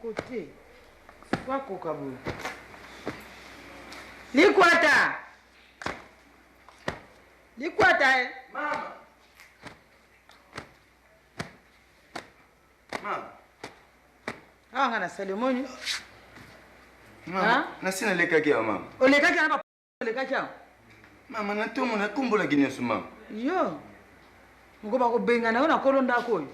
côté. Quoi kokabo? Likwata. Likwata. Mama. Mama. Ah, ngana Salomoni. Mama, nasina leka kia mama. Oleka kia na oleka kia. Mama na tomo na kumbola kinyesu mama. Yo. Ngoba ko benga na ona kolonda ko.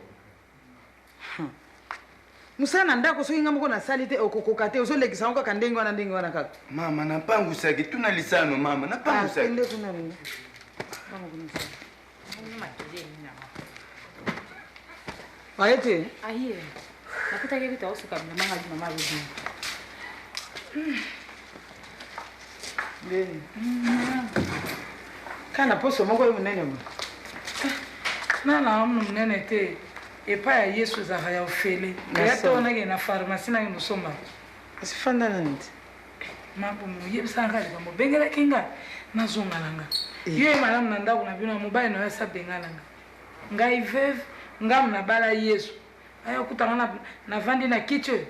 Musana ndako so inga mko na salite okokokate so lekisa onka kandengo na ndingo na kaka. Mama na pangu saki tuna lisano mama na pangu saki. Ende kuna nini? Mama kuna saki. Mama matuleni na. Waete? Aye. Nakutaka kitu ausuka na mama rudi. Ndeni. Kana poso moko yo munene mo. Na munene te. Epa ya Yesu za haya ofele. Ya tona ke na pharmacie na ngusoma. Asifanda nandi. Mambo yebisanga le bambo bengela kinga na zongalanga. Ye malamu na ndako na bino mobile na yesa bengalanga. Ngai veve ngam na bala Yesu. Aya kutanga na vandi na kitchen.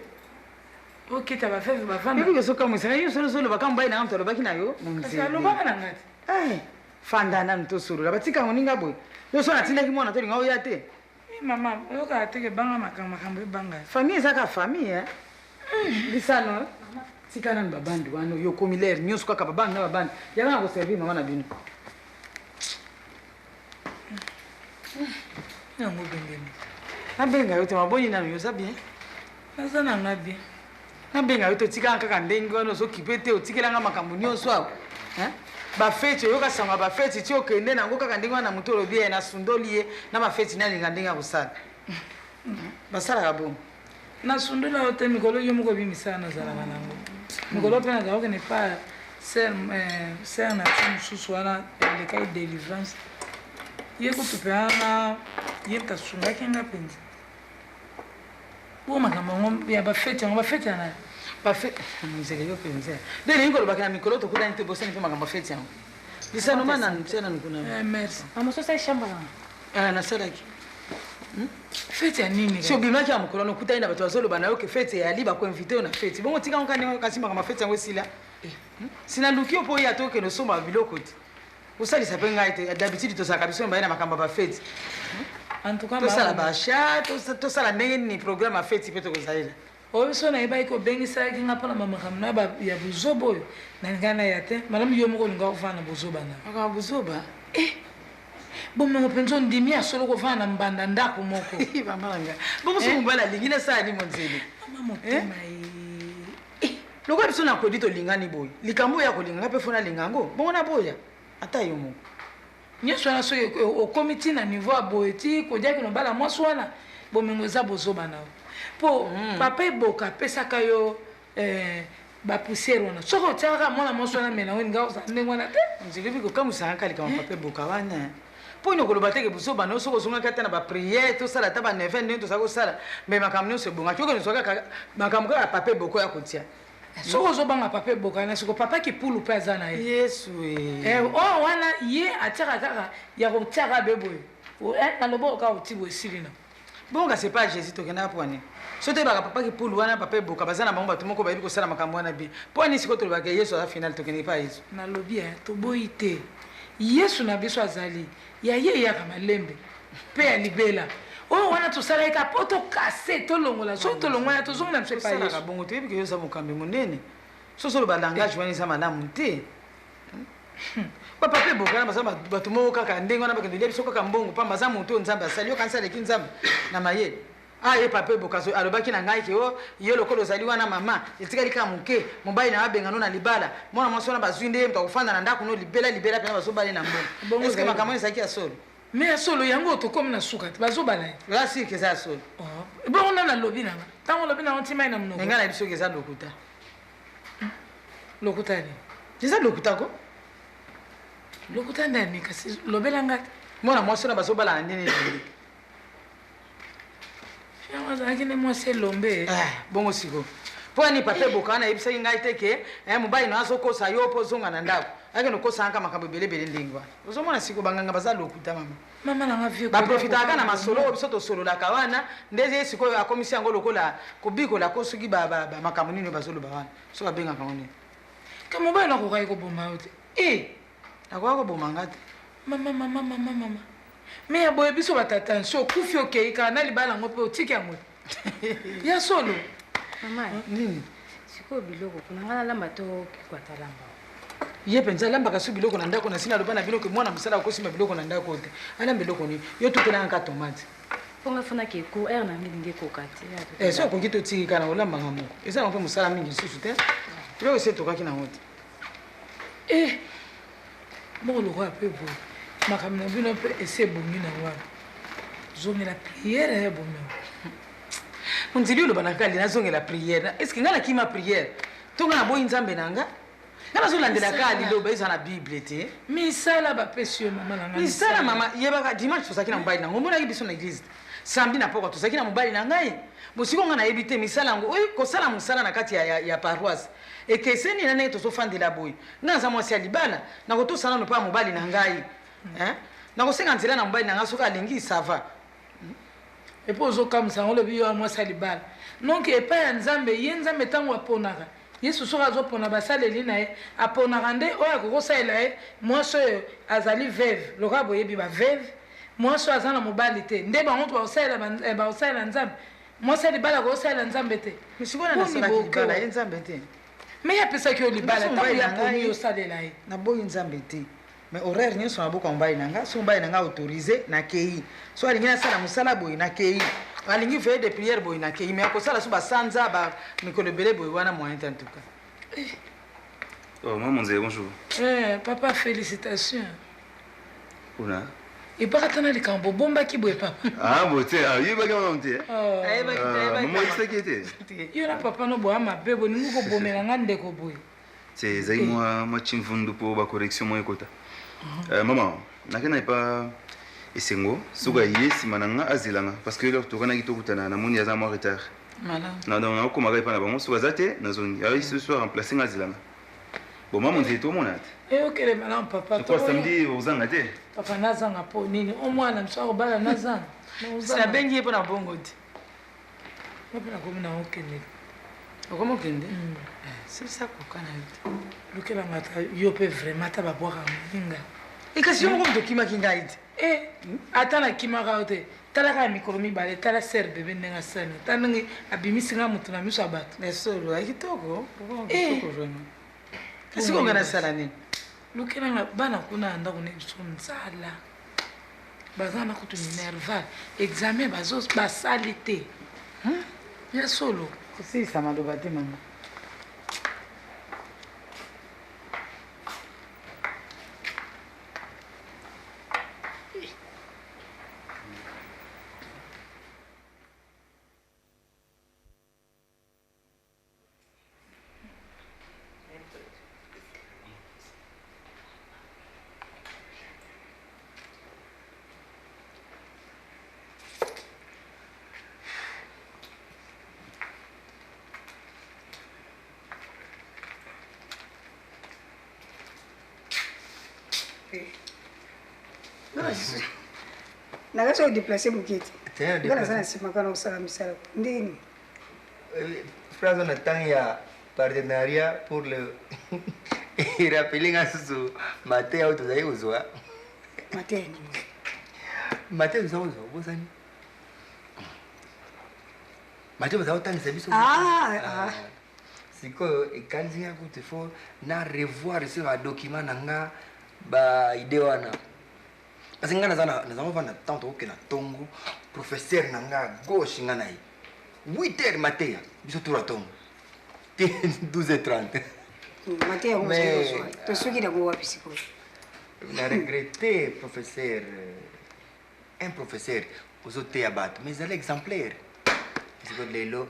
Okita ba veve ba vanda. Bibi kesoka musana yo solo bakamba ina mto lobaki nayo. Kasi alobaka na ngati. Fanda na ntosuru. Labatika ngoninga boy. Yo so na tinda kimona to linga oyate. Mama, oka ateke banga makambo banga. Famille zaka famille Bisano. Sikana babandu wano yo komiler nyoso kwa babanga na babandu. Yanga ko servir mama na bino. Nango bengeni. Nabenga yote maboni na yoza bien. Nazana ngabi. Nabenga yote tika kaka ndengi wano so kipete otikela nga makambo nyoso awo. Ba fete yoka sanga ba fete ti okende na ngoka kandinga na mutolo bien na sundoliye na ba fete na linga kusala. Basala kabo. Na sundola ote mikolo yo moko bimisana zala nango. Mikolo pena ga okene pa ser na tsusu wana le kai deliverance. Ye ko tupeana ye tasunga kenga penzi. Bo makamba ngom ya ba fete na ba fete muzeke yo penzi. Dele ngolo bakana mikolo to kuda nte bosani pema kamba fete yango. Bisano mana mtsena nkuna. Merci. Mama so sai shamba nga. Na salaki. Fete ya nini? So bimaki amukolo no kuta ina bato bazolo bana yoke fete ya liba ko inviter na fete. Bongo tika nkani kasima kama fete yango sila. Sina lukio po ya toke no soma biloko ti. Usali sapenga ite d'habitude to saka biso mbaina makamba ba fete. En tout cas, to sala ba sha to sala ndenge ni programme a fete peto ko zaila. Obiso na iba iko bengisa kinga pala mama kamna ba ya buzobo na ngana yate malamu yo moko linga kufana buzoba na. Aka buzoba. Bomme ngopenzo ndimi asolo kufana mbanda ndako moko. Bamanga. Bomo so mbala lingine sa ni monzeli. Mama motema Loko biso na kodito lingani boy. Likambo ya kolinga pe fona lingango. Bongo na boya. Ata yo moko. Nyeso na so o committee na niveau aboeti ko dia kino bala moswana bomme ngoza bozoba na. Po papa eboka pesa kayo ba poussière wana soko tsaka mona moswana mena weni ngauza ndengwana te nzilibi ko kamusa kali kama papa eboka wana po nyoko lobateke busoba no soko zonga kata na ba prière to sala ta ba 9 ndo sako sala me makamno se bonga kyoko ni soka makamko ya papa eboko ya kotia soko zobanga papa eboka na soko papa ki pulu pa za na ye Yesu oh wana ye ataka kaka ya ko tsaka bebo na lobo ka otibo silina bonga c'est pas Jésus to kena pone sote baka papa ki pulu wana papa eboka bazana bango bato moko bayibi ko sala makambo wana bi poni siko to baka Yesu a final to kena pa Yesu na lobi to boite Yesu na biso azali ya ye ya kama lembe pe ya libela oh wana to sala ika poto kase to longola so to longola to zonga na mse pa Yesu Yesu bongo to yebi ke Yesu mokambe munene so so ba langage wani sama na munte papa pe boka na basama bato moko kaka ndengo na bakende biso kaka mbongo pamba za muto nzambe asali yo kansa leki nzambe na maye ye papa boka so alobaki na ngai ke o yo lokolo zali wana mama etika lika muke mobai na abenga no na libala mona mosona bazwinde mto kufanda na ndako no libela pena bazobali na mbongo est-ce que makamoni saki asolo me asolo yango to comme na suka bazobala la si ke za asolo bon na lobi na tango lobi na ontima ina mnoko ngana biso ke za lokuta ni za lokuta ko lokuta ndani kasi lobela ngati mona mosona bazobala na ndini Yamaza akine mwase lombe bongo siko po ni papa boka na yebisa ngai teke mobali no azokosa yo po zonga na ndako ake no kosa anga makambo belebele ndingwa ozomona siko banganga bazalo okuta mama nanga vie ba profitaka na masolo biso to solo la kawana ndeze siko akomisi yango lokola kobikola ko suki ba makambo nini bazolo ba wana so babenga kango ka mobali na ko kai ko boma yote akwa ko boma ngate mama me ya boye biso batata so kufi okay kana libala ngope otiki yango ya solo mama nini siko biloko kuna ngala lamba to kikwata lamba ye penza lamba kasu biloko na ndako na sina lobana biloko mwana musala akosima biloko na ndako te ala biloko ni yo tukela nka tomate ponga funa ke ko na mingi ko kati so ko kito tiki kana olamba ngamo eza ngompe musala mingi susu te biloko se tokaki na hote moko loko ape boye makambo na bino mpe ese ebongi na wana zongela priere ya bomeo nzili oloba na kali nazongela priere est ce que nga nakima priere to nga naboyi nzambe na nga nga nazolandela kali liloba eza na bible te misala bapesi yo mama nanga misala mama yebaka dimanche tozalaki na mobali nango omonaki biso na eglise samedi na pokwa tozalaki na mobali na ngai bosiko nga nayebi te misala yango oyo kosala mosala na kati ya paroisse ekeseni na ndenge tozofandela boye nga naza mwasi ya libala nakotosala no mpa ya mobali na ngai nakosenga nzela na mobali na ngai soki alingi sava epo ozokamwisa yango lobi yo ya mwasi ya libala donc epai ya nzambe ye nzambe ntango aponaka yesu soki azopona basaleli na ye aponaka nde oyo akokosalela ye mwasi oyo azali veve lokola boyebi baveve mwasi oyo aza na mobali te nde bango to bakosalela nzambe mwasi ya libala akokosalela nzambe te misikona nasalaki libala ye nzambe te me ye apesaki yo libala ntango ye aponi yosalela ye naboyi nzambe te mais horaire nyonso naboka mobali na nga so mobali na nga autorisé nakei so alingi nasala mosala boye nakei alingi veye de prière boye nakei mais akosala so basanza mikolo ebele boye wana moyen te en tout cas. Oh, maman Nzé, bonjour. Papa, félicitations. Oula. Et pas attendre les cambos, bomba qui boit papa. Ah, bon, tu sais, il y a pas maman Nzé. Maman c'est qui était. Il y a papa no boa ma bebo ni ko bomela ngande ko boy. C'est zai moi chimfundu pour ba correction moi ekota. Maman, nakena pas esengo suga yesi mananga azilanga parce que leur tokana kitokutana na moni yaza mo retard. Voilà. Na donc na ko magai pa na bango suga zate na zoni. Ya ce soir remplacer ngazilanga. Bon maman Nzé to monate. Ok le malin papa. C'est quoi samedi ozanga te? Papa nazanga po nini au moins na mso bala nazanga. C'est la bengi pour na bongo te. Papa na komina okene. Comment kende? C'est ça ko kana yote. Lukela mata yo pe vraiment ta ba boire minga. Et kasi yo mo ko kima kinga ite. Atana kima ka yote. Tala ka mikoro mibale tala ser bebe ndenga sana. Tanangi abimisi nga mutu na miso abatu. Mais solo akitoko. Kitoko vraiment. Kasi ko ngana sala nini? Lukela nga bana kuna anda kune sonzala. Bazana kutu minerva. Examen bazos basalite. Ya solo. Si ça m'a dobaté maman. Nagaso déplacer bukiti. Ngana sana simakana usala misala. Ndini. Phrase on attend ya partenariat pour le rappeler à ce matin au tozai uzwa. Matin. Matin uzwa bosani. Matin uzwa utangisa biso. Siko ekanzi ya kuti fo na revoir sur un document nanga ba idée wana. Parce que nous avons fait tant que na tongo professeur nanga gauche ngana 8h matin biso tura tongo 12h30 matin on se to suki da go wapi siko na regretté professeur un professeur ozote abat mais il est exemplaire siko lelo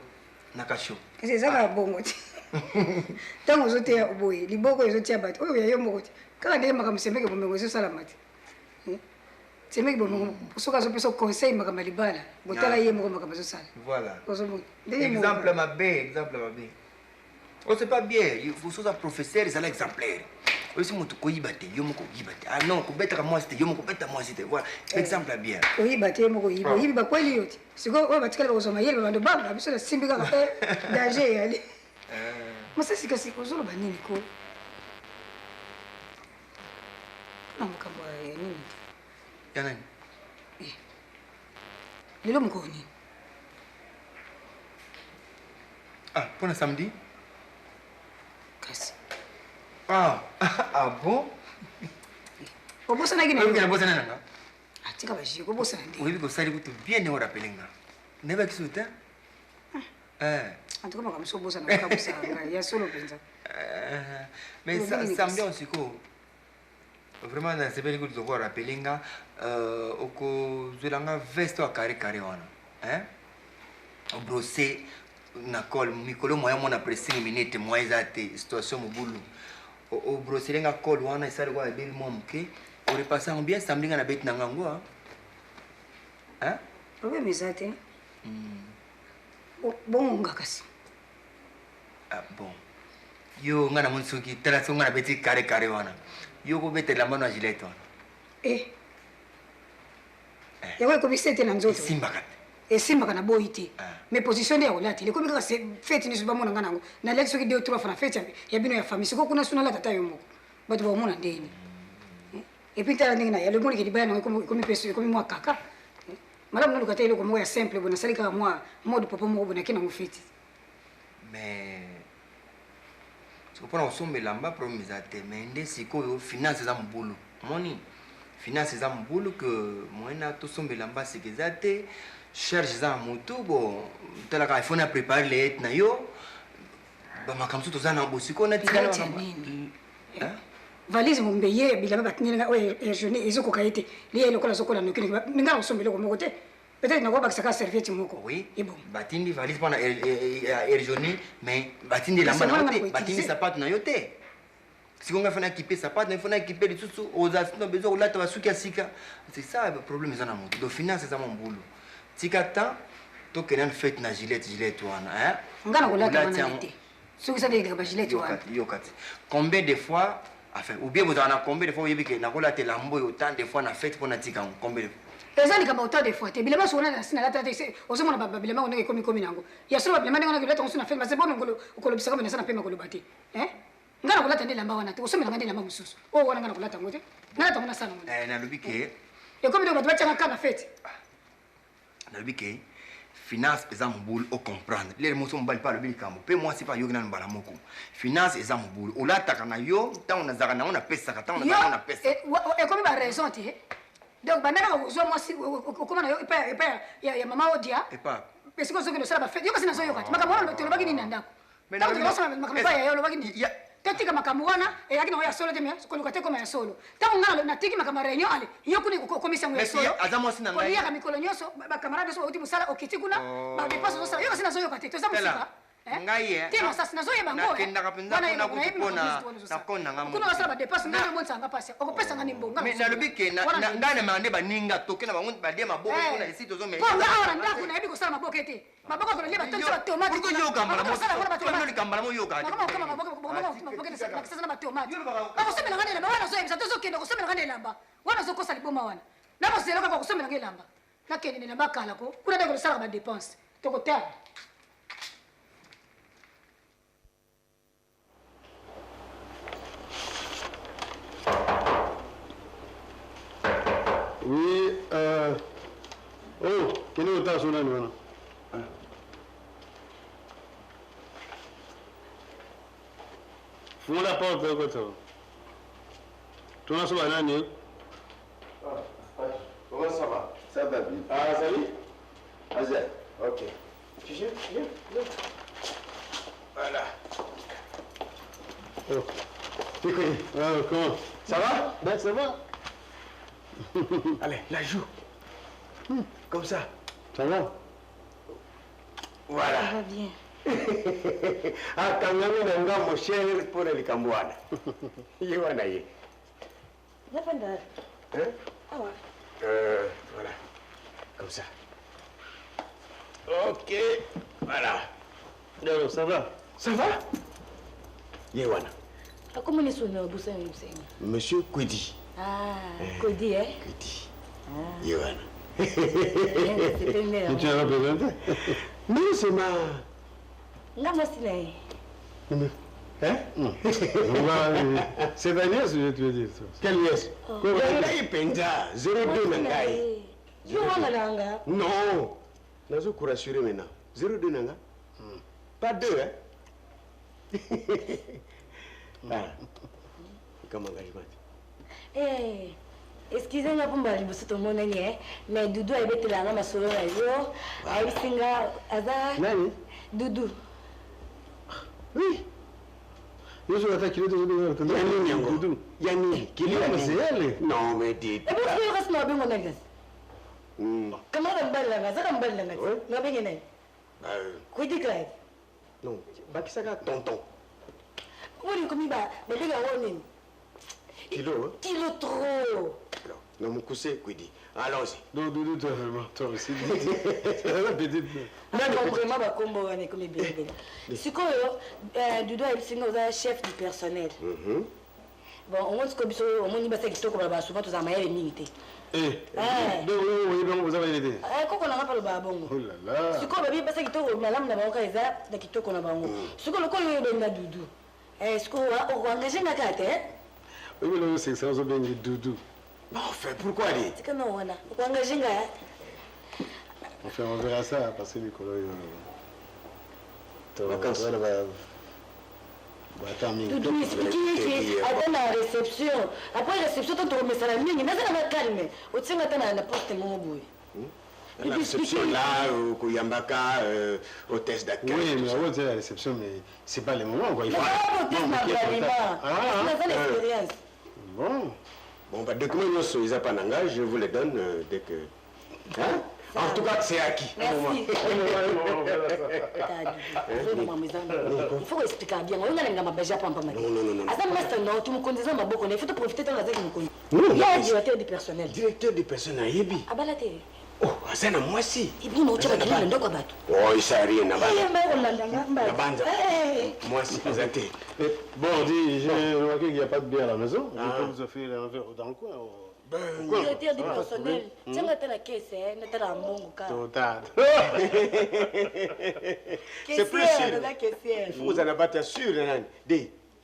nakasho c'est ça ka bongo ti tango ozote ya boy liboko ozote abat oyo ya yo moko ti kala ndenge makamsembeke bomengo zo salamati c'est mec bon soka zo peso conseil makamali bala botala ye moko makambazo sala voilà ozo mo exemple ma bé Oh, c'est pas bien. Il faut que professeur, ils sont exemplaires. Aussi, moi, tu connais battre, yo me connais battre. Ah non, tu bête à moi, c'était yo me bête à moi, c'était voilà. Exemple bien. Oui, battre, moi, oui, oui, bah quoi, il y a. C'est quoi, ouais, battre, qu'elle va au maïel, va de bam, là, monsieur, c'est bien, danger, allez. Moi, ça, c'est que c'est aux autres, bah, Nico. Non, mais comme moi, Nini. Yana. Les hommes connus. Ah, pour le samedi? Kasi. Ah, ah bon? Au bout, ça n'a Oui, rien. boss, nana. Ah, tu vas chier, au bout, ça n'a Oui, parce que ça, il bien nous rappeler nga. Neba qui souhaite? En tout cas, moi, comme ça, au bout, ça n'a pas ça. Il y a solo pensa. Mais ça me dit aussi que vraiment, c'est bien que tu dois rappeler nga. Oko, je l'anga veste à carré wana. Hein? Au brosser. Na col mikolo moya mona pressing minute moya zate situation mobulu o brosserenga col wana isari kwa deli mo mke o repasser bien samlinga na bête nanga ngo hein Problème ezate bon ngakasi ah bon yo ngana monsuki tala songa na bête carré wana yo ko bête la mano agilette wana yako ko bisete na nzoto simba kat esimba kana boyi te mais position nde ya kolata ile komi kaka fete nyonso bamona nga nango naleki soki 2 ou 3 fois na fete ya bino ya famille sikoyo kuna suna lata ta yo moko bato baomona ndeni epuis tala ndenge na ya lemonike libaya nango ekomi mwa kaka malamu naluka te eloko moko ya simple bo nasali kaka mwa mode popo moko bo nake nango fete mais mpona kosombela mba problème eza te mais nde sikoyo finance eza mobulu moni finance eza mobulu ke moyena tosombela mba seke eza te charge za moto bon talaka il faut na préparer les et na yo ba makamso to za na bosiko na tika na hein valise mo mbeye bilamba batinela oye jeune ezoko kayete liye lokola zokola nokini ninga osombele ko moko te peut-être na ko bakisa ka serviette moko oui et bon batindi valise pana jeune mais batindi lamba na te batindi sapato na yo te sikonga fana équiper sapato na fana équiper les tout aux assistants besoin là ta suki asika c'est ça le problème za na moto do finance za mon boulot tika temps to kenan fête na gilette wana hein ngana kolata wana te soki ça délika ba gilette wana yokati combien de fois enfin ou bien vous en avez combien de fois yebike na kolata lambo autant de fois na fête pour na tika combien de fois eza likamba autant de fois te bilema sona na sina lata te ozomona babilema onenge komi nango ya solo babilema ndenge wana kolata osuna fête parce que bon ngolo okolobisaka mena sana pema koloba te hein ngana kolata nde lamba wana te osomela ngande lamba mususu o wana ngana kolata ngote ngana tamona sana ngote na lobike et comme de bato batiaka kana fête nalobi ke finance eza mobulu ocomprendre lere moso mobali mpe alobi likambo mpe mwasi mpe ayoki nano mbala moko finance eza mobulu olataka na yo ntango nazalaka nango napesaka ntango nazalaka nango napesa ekomi baraison te donc bandaka kozwa mwasi okoma na yo epai ya mama odia esika ozokende osala bafete yo kasi nazoyoka te makambo wana tolobaki nini na ndako ntango tolosala makambo epai ya yo olobaki nini totika makambo wana eyaki nango ya solo te me koluka te koma ya solo ntango ngana natiki makambo ya réunion ale yo kuna okomisi yango ya solo aza mwasi na ngai koliyaka mikolo nyonso bakamarade nyonso bauti mosala okiti kuna badepase ozosala yo kasi nazoyoka te toza mosika ngai te masasi nazoyeba ngo nakendaka mpenza mpona kutu mpona nakona ngambo kuna basala badepase ngai namonisanga mpasi okopesanga ni mbonga mais nalobi ke ngai na mande baninga toke na bango balie maboko kuna esi tozomela nga awa na ndako nayebi kosala maboko ete maboko konalie batonisa batomate pourquoi yokambala mo likambala mo yoka nakisasa na batomate bakosomela nga elamba wana azoyebisa tozokende kosomela nga elamba wana azokosa liboma wana nakosela kaka kosomela nga elamba nakende elamba akalako kuna ndenge kosalaka badepense tokotala Oui, oh, quel est votre sonne nous? Fous la porte de côté. Tu n'as pas d'année? Comment ça va? Ça va bien. Ah, salut? Azet. Ok. Tu viens? Voilà. Oh. Tu connais? Ah, comment? Ça va? Ben, ça va. Allez, la joue. Comme ça. Ça va? Voilà. Ça va bien. Ah, quand même, on a mon cher pour les Cambouana. Il y en a eu. Hein? Ah ouais. Voilà. Comme ça. Ok. Voilà. Alors, ça va? Ça va? Yewana. Comment est-ce que vous savez? Monsieur Kwedi. Ah, Kwedi, hein? Kwedi. Yewana. C'était Et tu as représenté? Non, c'est ma... Nga moi c'est Hein? C'est ta nièce, je te dis. Quelle nièce? Nangai Penza, 02 Nangai. Je vois Nanga. Non. Nazo pour rassurer maintenant. 02 Nanga. Pas 2, hein? Ah. Comme engagement. Eh, excusez-moi pour me dire tout le monde, mais Doudou a été là, ma solo, a eu singa, Aza. Nani? Doudou. Oui. Yo sono attaqué de Yanni, Yanni, qui est c'est elle. Non, mais dis. Et pourquoi tu restes là, bien mon église? Comment on va là, ça va là, on va bien aller. Quoi dit Clyde? Non, Bakisaka tonton. Oui, comme il va, mais les gars, on est. Kilo, hein? Kilo trop. Non, mon cousin, Kwedi. Allons-y. Non, Doudou, toi, vraiment, toi aussi. C'est la petite. Vraiment, ma combo, on est comme bien. Si quoi, Doudou est chef du personnel. Bon, on montre comme ça, on montre que c'est comme souvent, tous en maillot et milité. Eh, donc vous avez l'idée. Quand on n'a pas le babon. Oh là là. Si quoi, baby, parce que tu madame n'a pas encore les arts, de qui te connaît pas. Si quoi, le quoi, il y a Doudou. Est-ce qu'on va engager ma carte, hein? Oui, mais c'est ça, on a bien dit Doudou. Enfin, pourquoi aller? C'est que non, on a engagé ma Enfin, on verra ça, parce que Nicolas, vacances. Doudou expliquer, attends la réception. Après la réception, tu remets ça la mienne, mais ça va calmer. Au tien, attends la poste, mon boy. La réception là, au Kouyambaka, hôtesse d'accueil. Oui, mais on va la réception, mais c'est pas le moment, quoi. Il faut. C'est l'expérience. Bon. Bon, bah, dès que nous sommes les apananga, je vous les donne dès que. Hein? En tout cas, c'est acquis. Merci. Il faut expliquer bien. On a un peu de Non. tu me connais, il faut te profiter de la tête. Il y a un directeur du personnel. Directeur du personnel, Yebi. Ah, bah la télé. Oh, ça n'a moi aussi. Il dit, tu vas dire, il doit battre. Oh, il s'est rien à battre. La bande. Moi aussi, vous êtes. Bon, dis, j'ai remarqué qu'il n'y a pas de bière à la maison. Je peux vous offrir un verre dans le coin. Directeur du personnel. Tiens, on a la caisse, on a la bon cas. Total. C'est plus sûr. La caissière. Il faut vous en abattre sûr,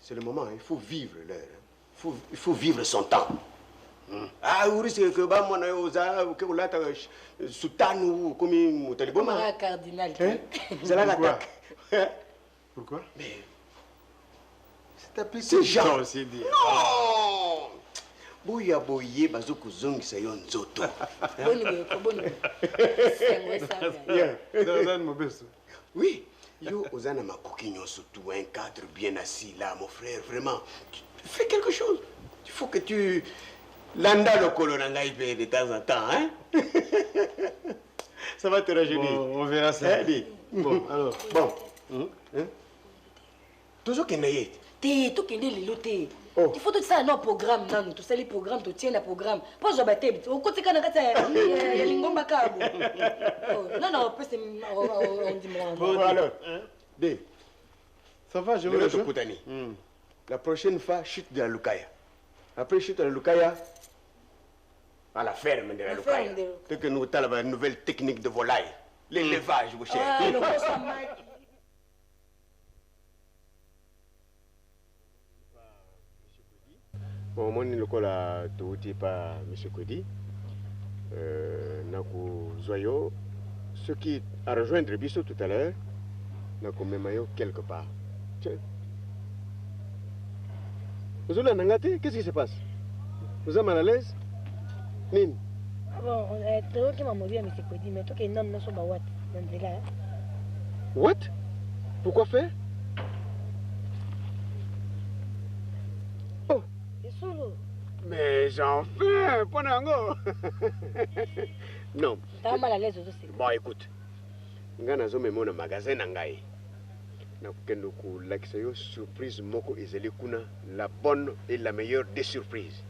c'est le moment, il faut vivre l'heure. Il faut vivre son temps. Ah, oui, c'est que bah mon oza que vous l'avez sultan ou comme un taliboma. Cardinal. C'est là l'attaque. Pourquoi? Mais c'est appelé c'est Jean. Non. Bouya boye bazuku zongi sayon nzoto. Oui, yo ozana makokinyo surtout un cadre bien assis là mon frère, vraiment. Fais quelque chose. Il faut que tu landa le colonanga de temps en temps, hein? Ça va te rajeunir. Bon, on verra ça. Bon, alors. Bon. Toujours qu'il n'ait. T'es tout qui est liloté. Il faut tout ça dans le programme, non, tout ça les programmes, tout tient le programme. Pas je battais, au côté quand on a l'ingomba cabo. Non, après c'est on dit moi. Bon alors, D. Ça va, je veux te Koutani. La prochaine fois, chute de la Lukaya. Après chute de la Lukaya, à la ferme de la Lukaya. Dès que nous avons une nouvelle technique de volaille, l'élevage, vous cher. Bon, moi, je ne pas M. Kwedi. Zoyo, ce qui a rejoint Bisso tout à l'heure, n'a même quelque part. Vous avez un qu'est-ce qui se passe? Vous êtes mal à l'aise? Nine. Bon, toi qui m'as mouillé, M. Kwedi, mais toi qui es non, non, what? What? Pourquoi faire? Mais j'en fais, Ponango. Non. T'as mal à l'aise aussi. Bon, écoute. Ngana zo memo na magasin nangai. Na kendo ku laksayo surprise moko ezeli kuna la bonne et la meilleure des surprises.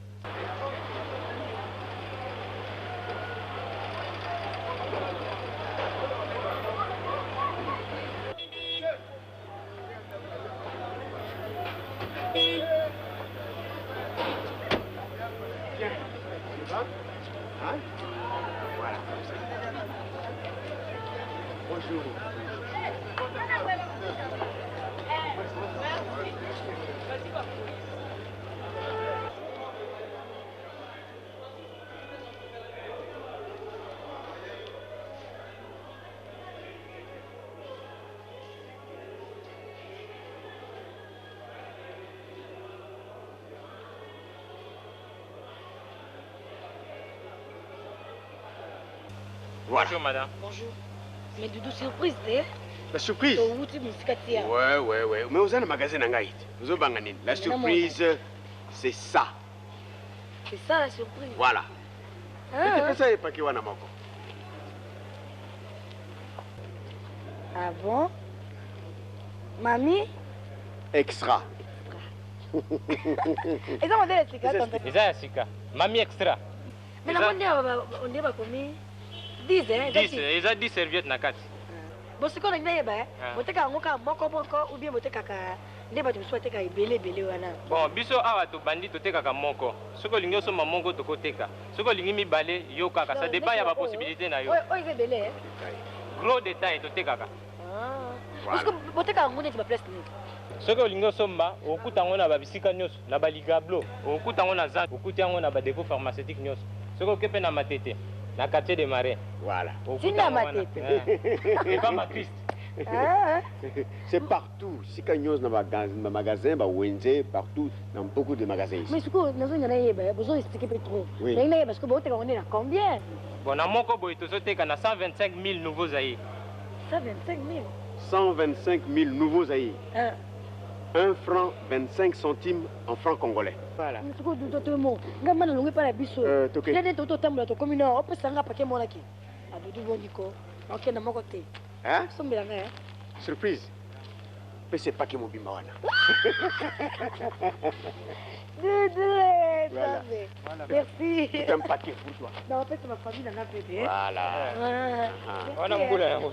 bonjour. Bonjour madame. Bonjour. Mais Doudou, surprise, hein? La surprise? Ouais. Mais vous avez un magasin en Haïti. Vous avez un La surprise, c'est ça. C'est ça la surprise? Voilà. Ah, Ça n'est pas qui wana moko. ah bon? Mamie? Extra. Et ça, on dirait que c'est quand Eza ya sika. Mami extra. Mais la monnaie, on dirait combien? 10, hein? 10, eza 10 serviettes na kati. Bon, c'est qu'on a une idée, boteka ngoka moko ou bien boteka ka ndeba tu souhaite ka ibele wana. Bon, biso awa to bandi to teka ka moko. Soko lingi osoma moko to koteka. Soko lingi mibale yo kaka, ça dépend ya ba possibilité na yo. Oui, c'est belé, hein? Gros détail to teka ka. Ah. Parce que boteka ngone tu ba place ni. Soko lingi osomba okuta ngona ba bisika nyos na ba ligablo, okuta ngona za, okuta ngona ba dépôt pharmaceutique nyos. Soko kepe na matete. Na quartier des Marais. Voilà. C'est la matete. Et pas ma Christ. C'est partout. Si Cagnos dans le magasin, Wenze, partout, dans beaucoup de magasins ici. Mais ce qu'on a besoin d'expliquer trop. Oui. Parce que on est à combien? Bon, à mon cobo, il y a 125 000 nouveaux aïeux. 125 000? 125 000 nouveaux aïeux. 1 franc 25 centimes en francs congolais. Voilà. Je ne pas la biso. Je ne sais pas si commune. On peut s'en rappeler mon aki. Ah, Doudou Bondiko. Ok, na mon côté. Hein? Hein? Surprise. Mais c'est pas que mon bimawana. Voilà. Merci. C'est un paquet pour toi. Non, en fait, c'est ma famille dans la bébé. Voilà. On a beaucoup là. Oh,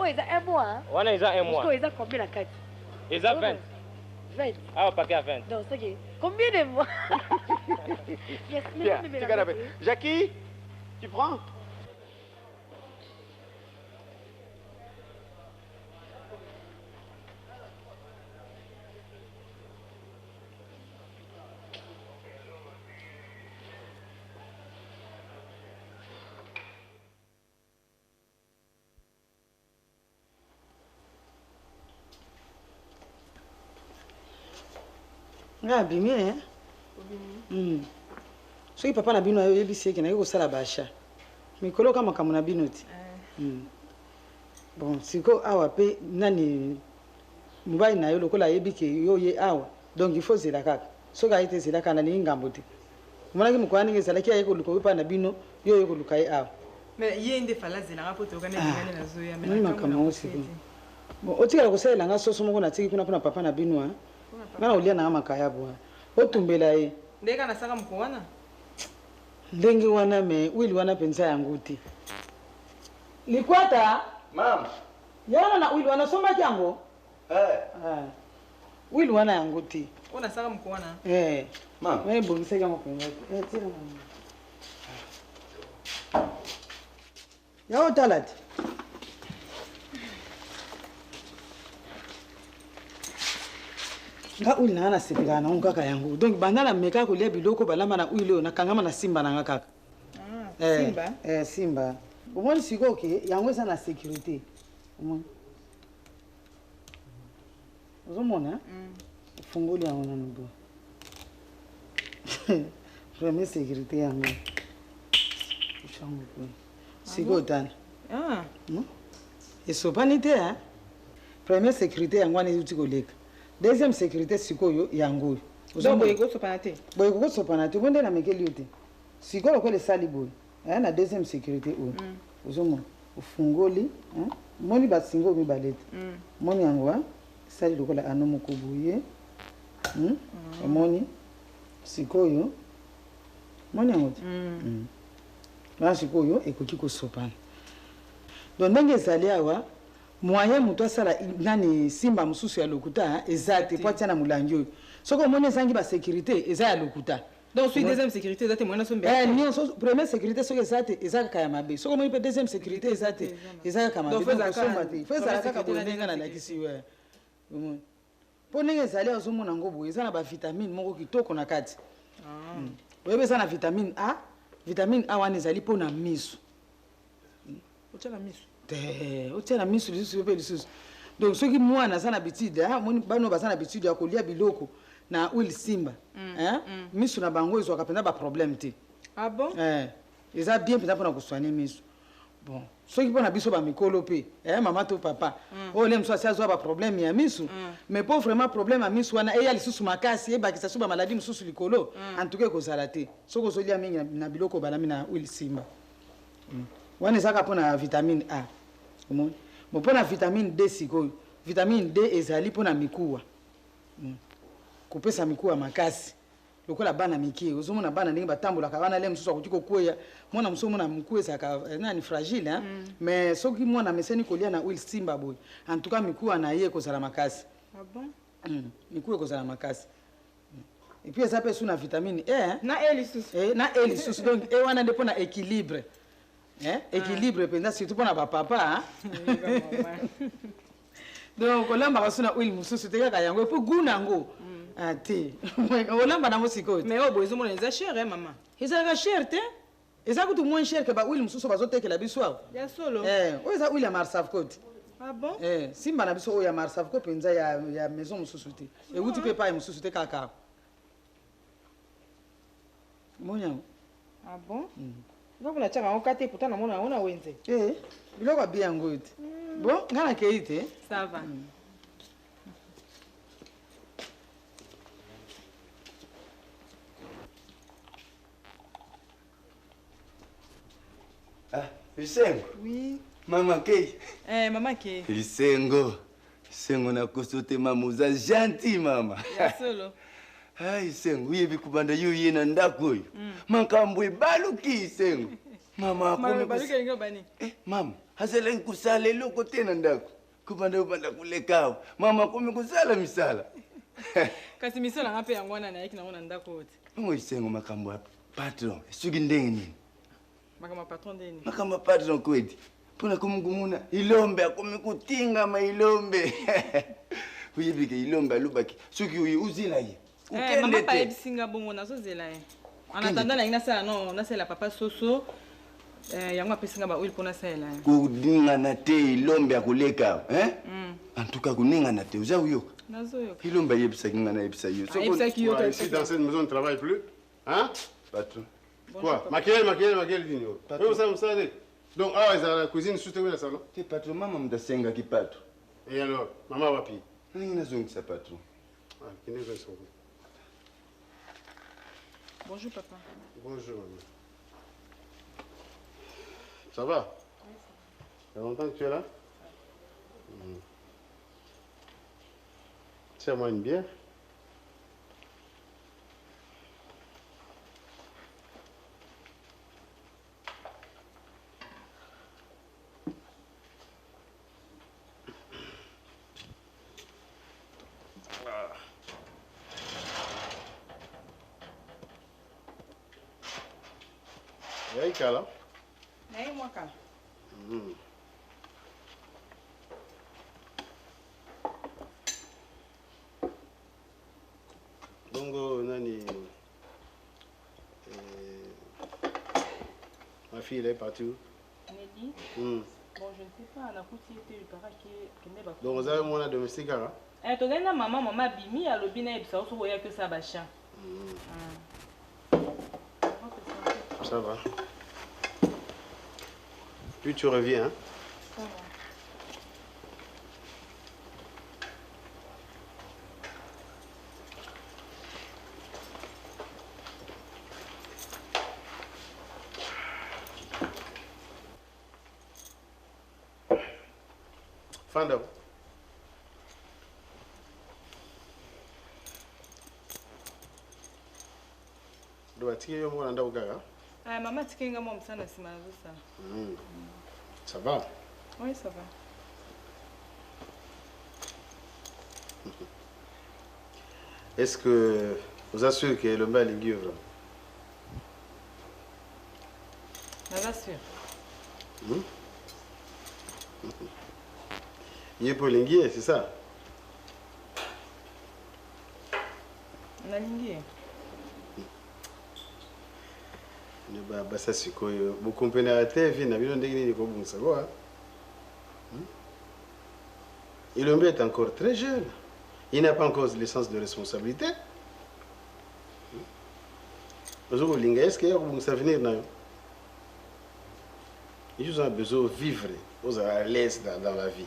ils ont un mois. On a un mois. Parce qu'ils ont combien la carte? Ils ont 20. 20. Ah, au paquet à 20. Non, c'est ok. Combien de mois? Tiens, Jackie, tu prends? nga abimi soki papa na bino ayebisi eke naye kosala basha mikolo ka makambo na bino ti bon siko awa mpe nani mobali na yo lokola ayebi ke yo ye awa donc il faut zela kaka soki aye te zela kaka nalingi ngambo te omonaki mokolo ndenge ezalaki aye koluka oyo mpa na bino yo oye koluka ye awa ye nde fala zelanga po tokani elingani nazoya makambo yango siko bon otikala kosalela nga soso moko natiki kuna mpona papa na bino nga na olia nanga makaya bwa otumbela ye ndeka nasaka moko wana ndenge wana me wili wana mpenza yango te likwata Mam. yana na wili wana sombaki yango wili wana yango te o nasaka moko wana Mam. ebongisaki yango mpenza te ya otala te nga wili nanga nasepelaka nango kaka yango donc banda na meka kolia biloko balamba na wili oyo nakangama na simba nanga kaka simba omoni sikoyo ke yango eza na sécurité omoni ozomona ofungoli yango nano bo premier sécurité yango chango pe sikoyo tana esopani te première sécurité yango wana euti koleka deuxième sécurité sikoyo yango oyo boye kosopana te boye kokosopana te bonde na mekeli yo te sikoyo lokola esali boye aya na deuxième sécurité oyo ozomona ofungoli moni basinga mibale te moni yango esali lokola ano moko boye omoni sikoyo moni yango te wana sikoyo ekoki kosopana donc ndenge ezali awa moyen moto asala nani simba mosusu ya lokuta eza te po atia na molangi oyo soki omoni ezangi basécurité eza ya lokuta Donc, sur deuxième sécurité, vous êtes moins sur nyonso première sécurité soki eza te eza kaka ya mabe soki omoni mpe deuxième sécurité eza te eza kaka mabe kosomba te fo ezala kaka boye ndenge nalakisi we mpo ndenge ezali azomona yango boye eza na bavitamine moko kitoko na kati oyeba eza na vitamine A wana ezali mpo na miso otia na miso te otia na miso lisusu mpe lisusu donc soki mwana aza na habitude moni bano baza na habitude ya kolia biloko na huile simba miso na bango ezwaka mpenza baproblème te eza bien mpenza mpona kosoigne miso bon soki mpona biso bamikolo mpe mama to papa oyo le mosu asi azwa baproblème ya miso mais po vraiment problème ya miso wana eya lisusu makasi ebakisa so bamaladi mosusu likolo antuka ekozala te soki ozolia mingi na biloko obalami na huile simba wana ezaka mpona vitamine A omoni bo mpona vitamine D sikoyo vitamine D ezali mpona mikuwa kopesa mikuwa makasi lokola bana mike ozomona bana ndenge batambolaka wana le mosusu akoki kokweya mwana mosusu omona mikuwa ezalaka nani fragile mais soki mwana ameseni kolia na huile simba boye en tout cas mikuwa na ye ekozala makasi mikuwa ekozala makasi et puis eza mpe su na vitamine E na E lisusu donc E wana nde mpona équilibre équilibre mpenza surtout mpona bapapa donc kolambaka su na huile mosusu te kaka yango epo gu nango te olamba nango sikoyo mais oyo boye ezomona eza cher mama ezalaka cher te eza kutu moins cher ke bahuile mosusu bazotekela biso awa ya solo oyo eza huile ya marsavco te simba na biso oyo ya marsavco mpenza ya maison mosusu te ewuti mpe paye mosusu te kaka monyango ndako natiaka yango kate pourtant namona yango na wenze biloko abi yango te bon nga nakei te ça va Lisengo. Oui. Mama Kei. Maman Kei. Lisengo. Lisengo na kosote mama uza gentil mama. Ya solo. Lisengo uyebi kubanda yuye na ndako yo. Makambo ebaluki Lisengo. Mama akome baluki lingo bani. Mama, hasele kusala eloko te na ndako. Kubanda ubanda kulekao. Mama akome kusala misala. Kasi misala ngape yango wana na yaki na ngona ndako wote. Ngo Lisengo makambo patron. Sugi ndenge nini? Makama patron deni. Makama patron kwedi. Pona kumungumuna ilombe akome kutinga mailombe. Uyebike ilombe alubaki. Suki uzila ye. Mama pa ebisinga bongo nazozela ye. En attendant la ina sala non, na sala papa soso. Yango apesinga ba huile pona sala ye. Kudinga na te ilombe akuleka, En tout cas kuninga na te uza uyo. Nazoyo. Ilombe yebisa kinga na yebisa yo. Ici dans cette maison on ne travaille plus. Hein? Patron. Quoi? Maquille, Dino. Vous savez. Donc, la cuisine sous le salon. C'est patron, maman me senga qui patron. Et alors, maman va pied. Il n'a pas ça patron. Bonjour papa. Bonjour maman. Ça va? Il y a longtemps que tu es là? Tiens-moi une bière. Kala? Naye mwaka. Bongo nani ma fille elle est partie où? Nelly. Bon, je ne sais pas, la coutie était le para qui n'est pas. Donc vous avez mon domestique là? Tu as une maman bimi à l'obina et ça aussi que ça bacha. Ça va. Puis tu reviens, hein? Ça va. Fanda. Do atiye yo mwana nda ugaga? Maman tikenga moi msana sima ça. Ça va? Oui, ça va. Est-ce que vous assurez que le mbali ngiyo? naza sûr. Il est pour linguer, c'est ça? nalingi basa sikoyo bokompene ya TV na bino ndenge nini kobungisa kwa. Ilombe est encore très jeune. Il n'a pas encore le sens de responsabilité. Ozo linga est-ce qu'il y a kobungisa avenir na yo? Ils ont besoin de vivre, à l'aise dans la vie.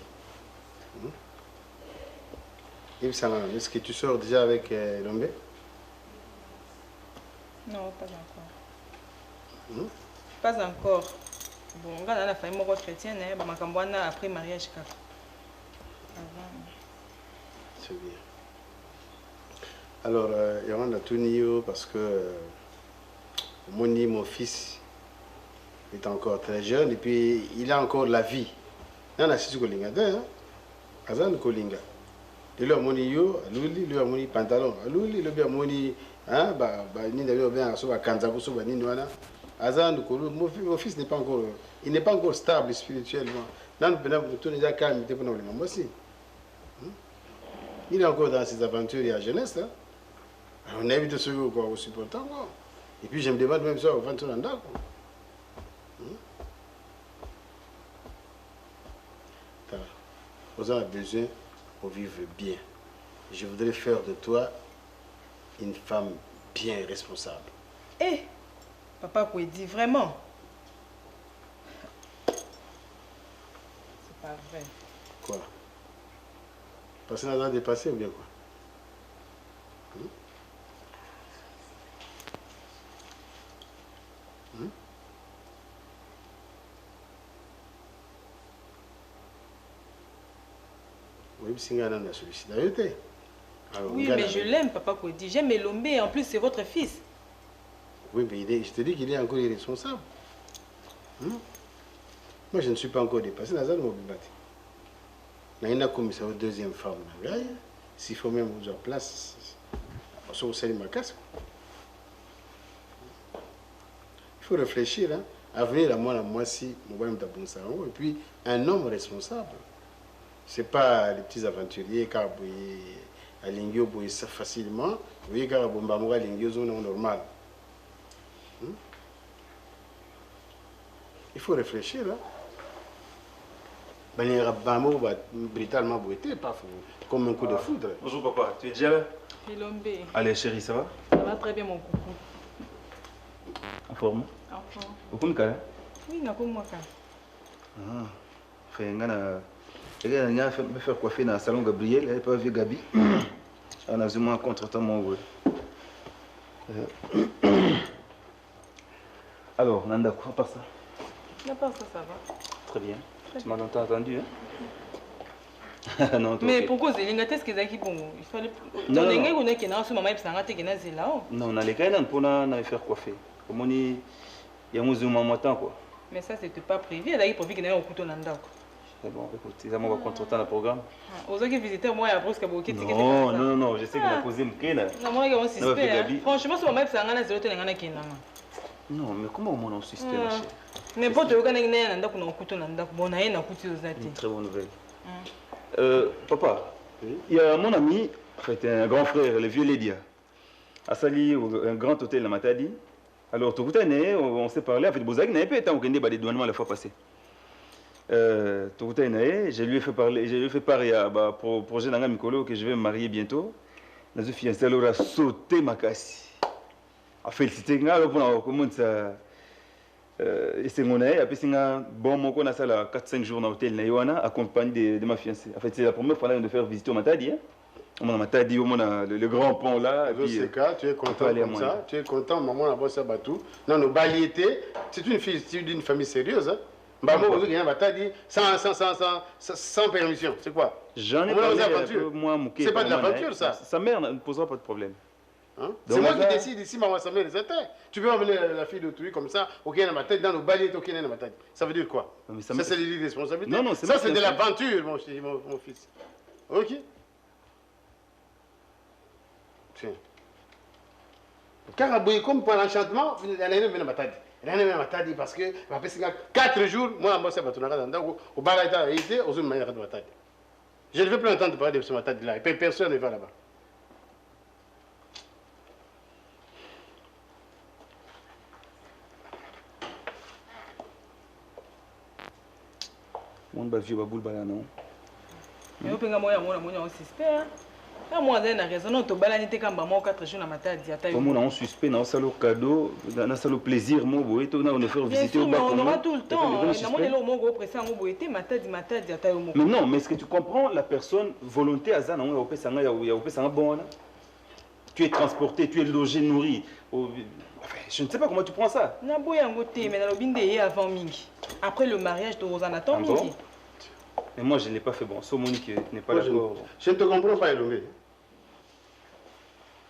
Est-ce que tu sors déjà avec Lombe? Non, pas encore. Pas encore. Bon, on a la famille chrétienne, après mariage. C'est bien. Alors, il y a tout niveau parce que mon fils est encore très jeune et puis il a encore la vie. Il y a un kolinga, Azan kolinga. Il a mon yo, lui a mon pantalon, lui a mon ni d'ailleurs bien sur Kanzaku sur Nini wana. Azan mon fils n'est pas encore, il n'est pas encore stable spirituellement. Nan pena tout déjà calme te pona moi aussi. Il est encore dans ses aventures et à jeunesse là. On évite ce que quoi aussi important quoi. Et puis je me demande même ça au 20 ans d'accord. Vous avez besoin pour vivre bien. Je voudrais faire de toi une femme bien responsable. Eh, papa quoi dit vraiment? C'est pas vrai. Quoi? Parce que nous avons dépassé ou bien quoi? Oui, mais je l'aime, papa Kodi. J'aime Elombe, en plus c'est votre fils. Oui, mais je te dis qu'il est encore irresponsable. Moi, je ne suis pas encore dépassé. Il y a comme sa deuxième femme. S'il faut même vous en place, il faut réfléchir. Hein. Avenir à moi, si, et puis un homme responsable. Ce n'est pas les petits aventuriers qui ont l'ingio facilement. Vous voyez, quand on a l'ingio normal. Il faut réfléchir. Il y a brutalement beauté, pas comme un coup de foudre. Bonjour papa, tu es déjà là? Elombe. Allez chérie, ça va? Ça va très bien mon coucou. En forme? En forme. Au Kumka? Oui, il y a comme moi. Ah, je vais me faire coiffer dans le salon Gabriel, elle n'est pas vu Gabi. On a un contre-temps mon goût. Alors, Nanda, quoi par ça? À part ça, ça va. Très bien. Tu m'as entendu, hein? Non, mais okay. Pourquoi c'est l'ingénieur qui est bon? Il fallait. Non, on a les caïns pour nous faire coiffer. Comme on dit, il y a un mois quoi. Mais ça, c'était pas prévu. Il y a pour qu'il y ait un couteau dans le dos. C'est bon, écoute, ils ont contre-temps le programme. Aux autres visiteurs, moi, il y a brusque à beaucoup de tickets. Non, je sais qu'il a posé mon kéna. Non, moi, il y a un système. Franchement, si on m'a fait un an, c'est l'autre qui est là. Non, mais comment on a un système? N'importe où, quand on a un couteau dans le dos, on a un couteau aux autres. Une très bonne nouvelle. Papa, il y a mon ami, en fait, un grand frère, le vieux Lédia, a sali un grand hôtel à Matadi. Alors, tout le temps, on s'est parlé, en fait, Bozak n'a pas été en Kende, des douanements la fois passée. Tout le temps, je lui ai fait parler pour le projet d'Anga Mikolo que je vais me marier bientôt. La fiancée, elle aura sauté ma casse. A félicité, alors pour comment ça. Et c'est mon aïe, après c'est un bon moment qu'on a ça là 4-5 jours dans l'hôtel Naïwana, accompagné de ma fiancée. En fait, c'est la première fois de faire visiter au Matadi. On a Matadi, on a le grand pont là. Dans ce cas, tu es content comme ça, tu es content, maman a bossé à Batou. Non, nos baliétés, c'est une fille d'une famille sérieuse. Hein. Maman, vous avez Matadi sans permission, c'est quoi? J'en ai parlé moi, c'est pas de l'aventure ça. Sa mère ne posera pas de problème. Hein? C'est moi qui décide ici, maman, sa mère, les intérêts. Tu peux emmener la fille d'autrui comme ça, ok, dans ma tête, dans nos baliers, ok, dans ma tête. Ça veut dire quoi? Ça, c'est l'irresponsabilité. Non, ça, c'est de l'aventure, mon fils. Ok? Tiens. Car comme par l'enchantement, il y a une dans ma tête. rien même matadi parce que papa c'est 4 jours moi moi c'est pas tout dans donc au barata été aux autres manières de matadi. Je ne veux plus entendre parler de ce matadi là et personne ne va là-bas. On va vivre boule bala non. Mais on peut nga moya on suspect. Ah moi j'ai na raison non to balani te kamba mo 4 jours na matadi ata. Comme on a un suspect na salo cadeau, na salo plaisir mo boy to na on faire visiter au Bakongo. On va tout le temps. Na mo lelo mo go pressé ngo boy te matadi ata yo mo. Mais non, mais est-ce que tu comprends la personne volonté aza na on pesa nga ya pesa nga bon là. Tu es transporté, tu es logé, nourri. Enfin, je ne sais pas comment tu prends ça. Na boya ngo te mais na lobinde avant mingi. Après le mariage de Rosanna attend mingi. Mais moi je ne l'ai pas fait bon. So Monique n'est pas d'accord. Je ne te comprends pas Elongé.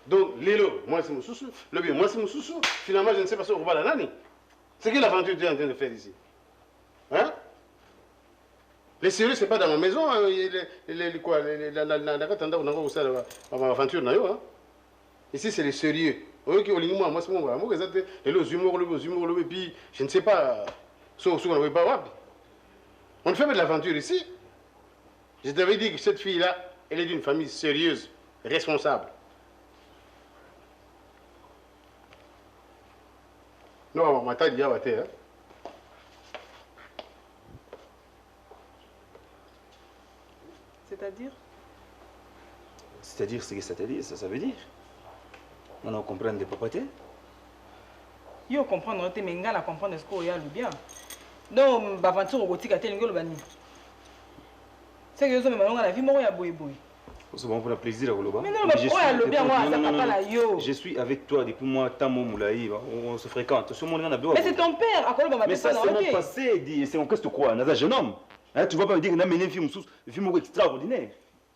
Donc, Lilo, moi c'est mon sous-sous. Le bien, moi c'est mon sous-sous. Finalement, je ne sais pas ce qu'on va la nani. C'est quelle aventure tu es en train de faire ici? Hein? Les sérieux, c'est pas dans ma maison. Hein? Quoi? L'aventure, hein? Ici, c'est les sérieux. Ok, moi c'est mon gars. Moi, c'est les humours, et puis, je ne sais pas. On ne fait pas de l'aventure ici. Je t'avais dit que cette fille-là, elle est d'une famille sérieuse, responsable. Non, ma taille, hein. C'est-à-dire? C'est-à-dire, c'est que ça veut dire. On comprend des papatés. Yo comprendre, mais ngala comprendre ce qu'il y a le bien. Donc, l'aventure au gothique a tel le bani. C'est que yo me la vie moi ya boy boy. C'est bon pour le plaisir à Goloba. Mais non, mais pourquoi le bien moi ça papa la yo? Je suis avec toi depuis moi Tamo Moulaï, on se fréquente. Sur mon mais c'est ton père, à quoi le mais ça c'est mon passé, c'est mon qu'est-ce que tu crois? Naza jeune homme. Hein, tu vas pas me dire que na mené film sous film extraordinaire.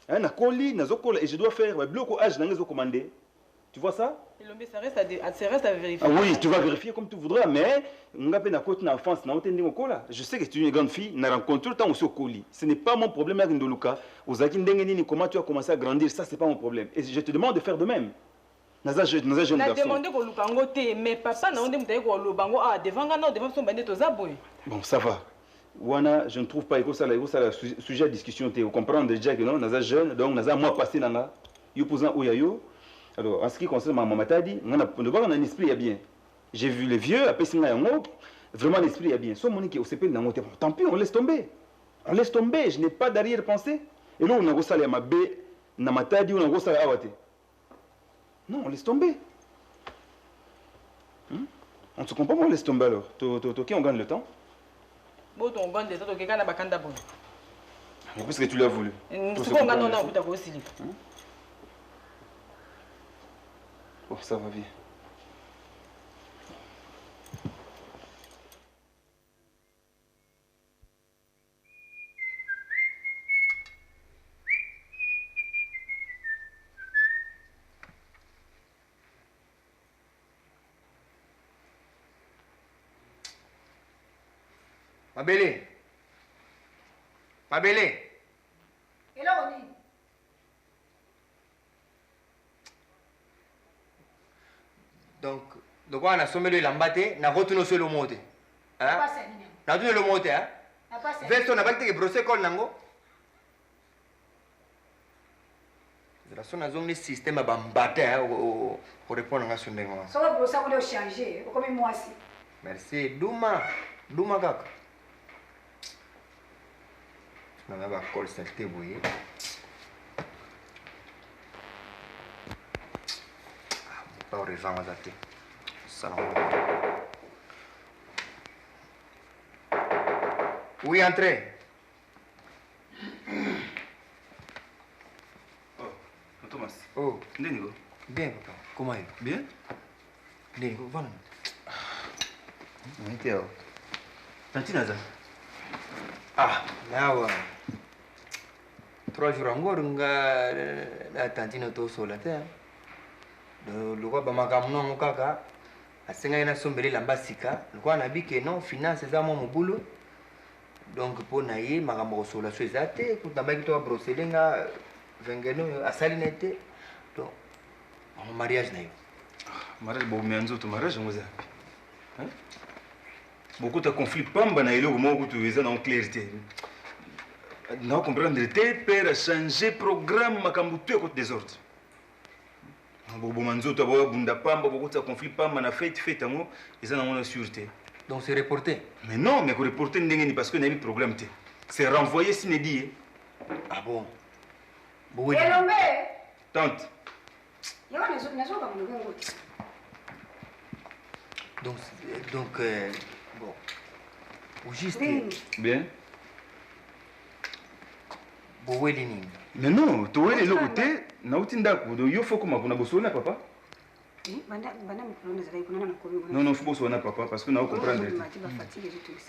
Hein, na koli, na zokola et je dois faire bloc âge na ngezo commander. Tu vois ça? Ça reste à vérifier. Ah oui, tu vas vérifier comme tu voudras, mais je sais que tu es une grande fille, tu as rencontré le temps aussi au colis. Ce n'est pas mon problème avec Ndoluka. Comment tu as commencé à grandir, ça, ce n'est pas mon problème. Et je te demande de faire de même. Naza jeune garçon. Demandé que Lukango te, mais papa n'a pas demandé que Lukango devant son bandit aux abois. Bon, ça va. Wana, je ne trouve pas que ça le sujet de discussion. Vous comprenez déjà que non, Naza jeune, donc Naza moi passé nanga. Yo posant Oyayo. Alors, en ce qui concerne ma maman t'a dit, on a un esprit bien. J'ai vu les vieux, après c'est vraiment l'esprit est bien. Soit Monique au CP, tant pis, on laisse tomber. On laisse tomber, je n'ai pas d'arrière-pensée. Et là, on a gossé à ma bé, na ma t'a dit, on a gossé à Awate. Non, on laisse tomber. On ne se comprend pas, on laisse tomber alors. Qui on gagne le temps? Bon, on gagne le temps, on gagne le temps. Mais puisque tu l'as voulu. C'est quoi on gagne le temps aussi? Oh, ça va bien. Mabele. Mabele. Et là, on est. Donc on a sommé le lambate, na retourné sur le mot. Hein? Na retourné le mot, hein? Vesto na bakte que brosser col nango. La son a zone système bambate au répondre à son démon. Ça va brosser on doit changer, comme moi aussi. Merci, Douma kaka. Na na ba col saleté boye. Pas raison à zater. Salam. Oui, entrez. Oh, Thomas. Oh. Ndenigo. Bien, papa. Comment est-ce? Bien? Ndenigo, voilà. Théo. Tantinaza. Ah, là, ouais. 3 jours encore, la tantine tout seul là, t'es. Le roi Bamagamono Mukaka, a Sengana Sombele Lambasika, le roi n'a dit que non, finance c'est à mon boulot. Donc pour naïe, Magambo sur la Suezate, pour t'abaquer toi brosselinga, Vengeno, à Salinete. Donc, mon mariage naïe. Mariage, bon, mais un autre mariage, on vous a. beaucoup de conflits pamba na eloko moko tu eza na clarté na comprendre te père a changé programme makambo tu écoute désordre bobo manzoto ba bunda pamba beaucoup de conflits pamba na fête yango eza na mona sûreté donc c'est reporté mais non mais ko reporter ndenge ni parce que na bi problème te c'est renvoyé sine dit ah bon Elombe tante yawa nazo ba mungu donc bon au juste bien boweli nini mais non toweli eloko te nauti ndako yo faut koma kuna bosona papa banda mikolo ezalaki kuna na komi non faut bosona papa parce que na comprendre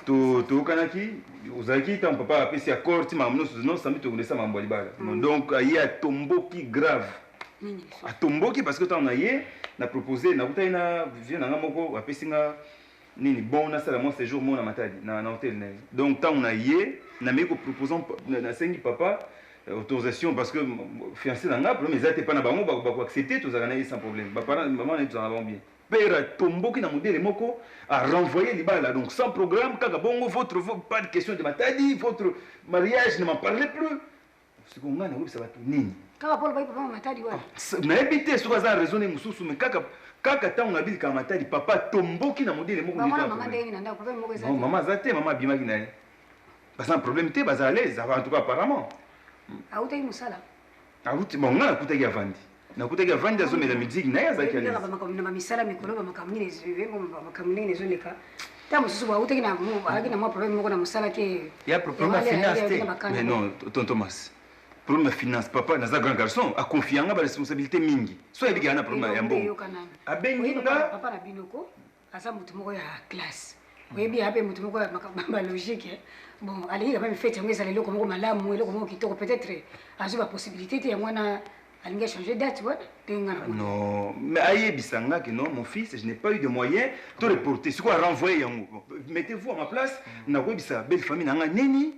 to kanaki ozalaki tant papa apesi accord ti mamuno non sambi to kunesa mambo libala donc aye atomboki grave atomboki parce que tant na ye na proposé na kutai na vieux nanga moko apesi nga nini bon na sala mo séjour mo na matadi na hôtel na donc tant na ye na meko proposant na sengi papa autorisation parce que fiancé nanga problème ezate pas na bango ba accepter tout ça na sans problème ba parents maman na tout ça va bien père tomboki na modèle moko a renvoyer libala donc sans programme kaka bongo votre pas de question de matadi votre mariage ne m'en parlez plus ce qu'on a na oui ça va tout nini kaka polo ba papa matadi wa na habité sur ça raisonner mususu mais kaka tant on habite ka matadi papa tomboki na modèle moko maman ndenge na ndako papa moko ezate non maman zate maman bimaki na parce que problème te baza à l'aise en tout cas apparemment autaki mosala auti bon nga nakutaki avandi nakutaki avandi azomela musique naye azalaki à l'aise na bamisala mikolo bamakambo nini ezoleka ta mosusu bautaki alaki na mwa problème moko na mosala ke ya problème ya finance te mais non tonton Thomas problème ya finance papa naza grand garçon aconfianga baresponsabilité mingi so yebiki ana problème ya mbongo abenginga papa na binoko aza motu moko ya classe oyebi ape motu moko balogique bon alingi kapa mifete yango ezala eloko moko malamu eloko moko kitoko peut-être azwi bapossibilité te yango wana alingi achanger date wana ndenge nga na non mais ayebisanga que non mon fils je n'ai pas eu de moyens to reporter sikoyo arenvoye yango mettez-vous à ma place nakoyebisa belle famille nanga nini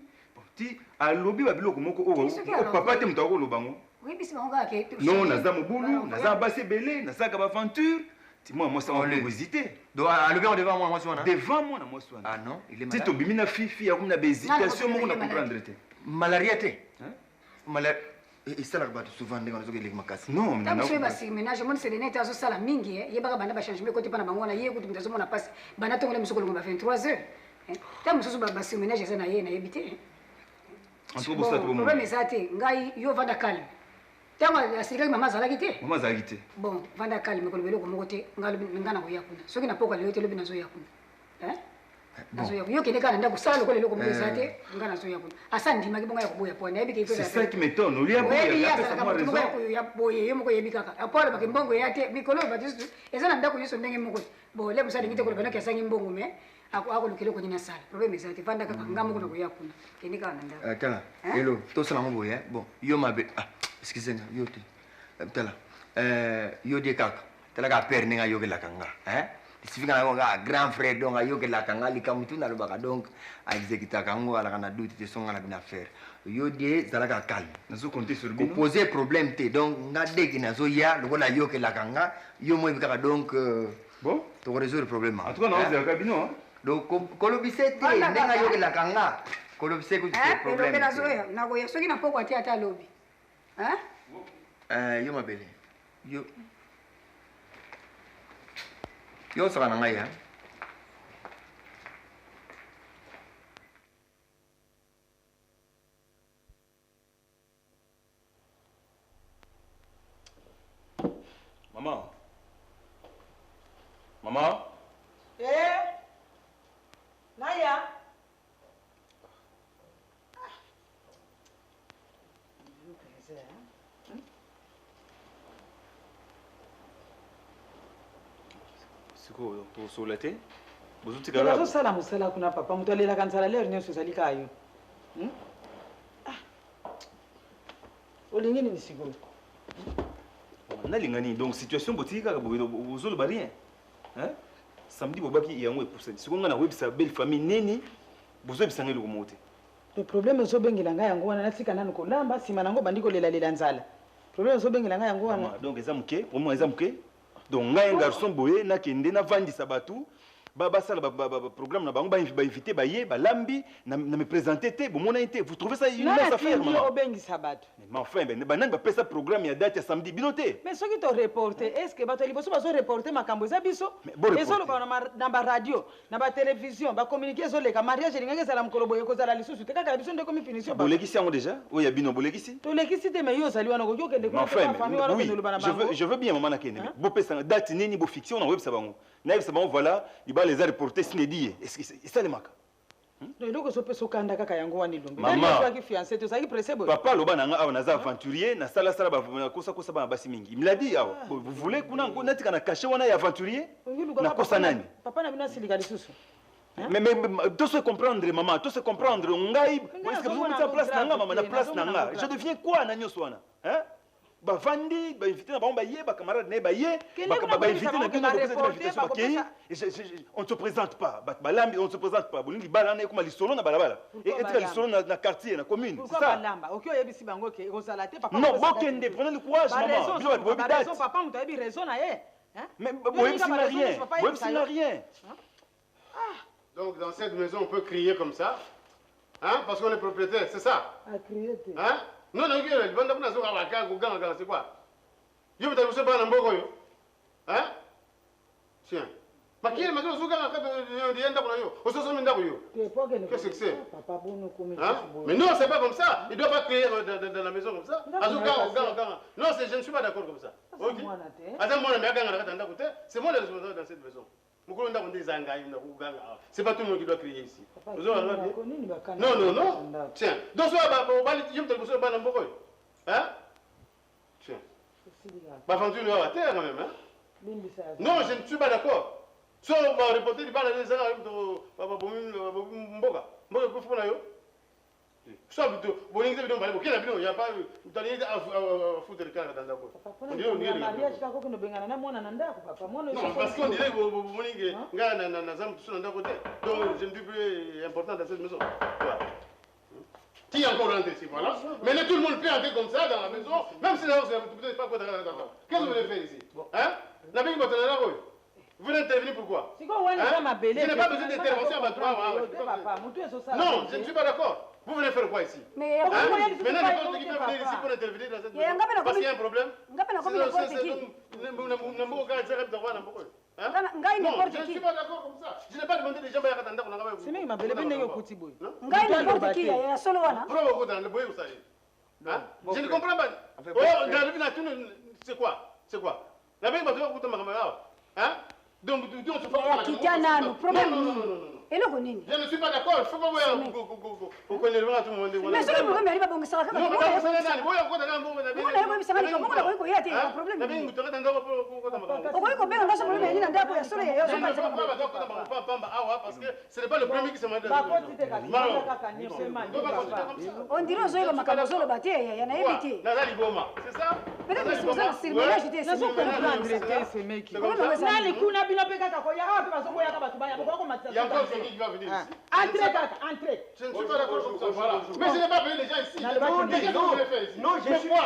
ti alobi babiloko moko oyo papa te moto akoloba ngo oyebisi bango kaka ke non naza mobulu naza basi ebele nazalaka baaventure ti moi ça on hésiter donc alobi yango devant moi wana devant moi na mwasi wana ah non il est malade ti tobimi na fifi ya komina bahésitation moko na comprendre te malaria te malaria esalaka bato souvent ndenge nazoki eleki makasi non tamoso oyo basiménage omoni selene te azosala mingi yebaka banda bachangement kote mpana bango wana ye kutu moto azomona mpasi banda ntongo na miso kolongo ba 23 heures ta mosusu basiménage eza na ye nayebi te problème eza te ngai yo vanda calme ntango asilikaki mama azalaki te mama azalaki te bon vanda calme koloba eloko moko te nga na koya kuna soki na poko alelo te lobi nazoya kuna nazoya kuna yo kende kaka na ndako sala lokola eloko moko eza te nga nazoya kuna asa ndimaki bonga ya koboya po nayebi c'est ça qui m'étonne olia ya boye yo moko yebi kaka apolo bake mbongo ya te mikolo bati susu eza na ndako nyonso ndenge moko bon le mosala ngi te koloba naki asangi mbongo me akoluka eloko nini asala problème eza te vanda kaka nga moko na koya kuna kende kaka na ndako tala elo tosala ngo boye bon yo mabe excusez-moi yo te tala yo de kaka tala ka père ninga yo kelaka nga sifika na nga grand frère donc ayo kelaka nga likamutu na lobaka donc a exécuter kango ala kana doute te songa na bina faire yo de zalaka calme nazo compter sur bino poser problème te donc nga deki nazo ya lokola yo kelaka nga yo mo bikaka donc bon to résoudre problème en tout cas na zalaka bino donc kolobise te ndenga yo kelaka nga kolobise ko problème nazoya nakoya soki na poko ate ata lobi yo mabele yo saka na ngai maman maman Naya sikoyo tosola te bazosala mosala kuna papa moto alelaka nzala lere nyonso ezali kaka yo olingi nini sikoyo nalinga nini donc situation botiki kaka bozoloba rien samedi bobaki yango epusani sikoyo nga nakoyebisa belle famille nini bozoyebisanga eloko moko te to problème ezobengela ngai yango wana natika nanu kolamba nsima nango bandi kolelalela nzala problème ezobengela ngai yango wana donc eza moke vraiment eza moke donc ngai garçon boye nakende navandisa bato programme na bango invité baye balambi na me présenter te bomona te vous trouvez ça une mince affaire maman obengisa bato mais enfin banani bapesa programme ya date ya samedi bino te mais soki to reporter est ce que bato liboso bazo reporter makambo eza biso ezoloba na ba radio na ba télévision ba communiquer ezoleka mariage elingaki ezala mokolo boye kozala lisusu te kaka biso nde komi finition bolekisi yango déjà oyo ya bino bolekisi tolekisi te mais yo ozali wana koki okende kuna famille wana okende loba na bango je veux bien maman nakende bopesa date nini bofixé on a websa bango na yebisa bango voilà liba les a reporté sinedi est-ce que esalemaka eloko ezopesa okanda kaka yango wana elombe ozalaki fiancé te ozalaki pressé boye papa aloba nanga awa naza aventurier nasalasala bakosakosa bana basi mingi il me l'a dit awa vous voulez kuna natika na caché wana ya aventurier nakosa nani papa na bino asilika lisusu mais tout se comprendre maman tout se comprendre ngai est-ce que vous mettez en place nanga maman na place nanga je deviens quoi na nyonso wana hein bavandi bainvité na bango baye bacamarade na ye baye bainvité na bino invitation bakei on ne se présente pas balambi on ne se présente pas bolingi libala wana ekoma lisolo na balabala etika lisolo na quartier na commune c'est ça balamba oki oyebisi bango ke ekozala te papa non bokende prenez le courage maman bino boyebi date papa moto ayebi raison na ye mais boyebisi na rien boyebisi na rien donc dans cette maison on peut crier comme ça hein parce qu'on est propriétaire c'est ça crier hein non, non, le bon d'abord, c'est quoi? Je vais te pas un beau hein? Tiens. Mais qui est maintenant sous qu'est-ce que c'est? Mais non, c'est pas comme ça. Il ne doit pas crier dans la maison comme ça. Non, je ne suis pas d'accord comme ça. Attends, moi, c'est moi le responsable dans cette maison. C'est pas tout le monde qui doit crier ici. Non, non, non. Tiens. Donc, hein? Tiens. Ma famille est à terre quand même. Hein? Non, je ne suis pas d'accord. Soit on va reporter du bal à des soit plutôt, vous n'avez pas de il n'y a pas de foutre le carré dans la cour. Non, parce qu'on dirait que vous voulez donc je ne suis plus important dans cette maison. Qui est encore rentré ici, voilà. Maintenant tout le monde peut entrer comme ça dans la maison, même si là, vous ne savez pas quoi dans la maison. Qu'est-ce que vous voulez faire ici? Hein? Vous n'intervenez pourquoi? Je n'ai pas besoin d'intervention à toi. Non, je ne suis pas d'accord. Vous venez faire quoi ici? Mais maintenant, n'importe qui peut venir ici pour intervenir dans cette maison. Parce qu'il y a un problème. Non, je ne suis pas d'accord comme ça. Je n'ai pas demandé des gens à attendre qu'on a c'est même ma belle belle kuti boy. N'importe qui, il y a solo wana. Je ne comprends pas. Oh, dans le village, c'est quoi? C'est quoi? La belle bataille pour hein? Donc, tu se je ne suis pas d'accord. Il faut que vous connaissiez tout le monde. Mais ce problème, il va bon ça. Non, parce que ce n'est pas le premier qui se m'a dit. On dirait que je vais me battre. Il y en a évité. C'est ça? Peut-être que c'est ça. J'étais sûr que c'est mec. Il y a encore quelqu'un qui va venir ici. Entrez. Je ne suis pas d'accord comme ça. Voilà. Mais je n'ai pas payé les gens ici. Non, je suis quoi?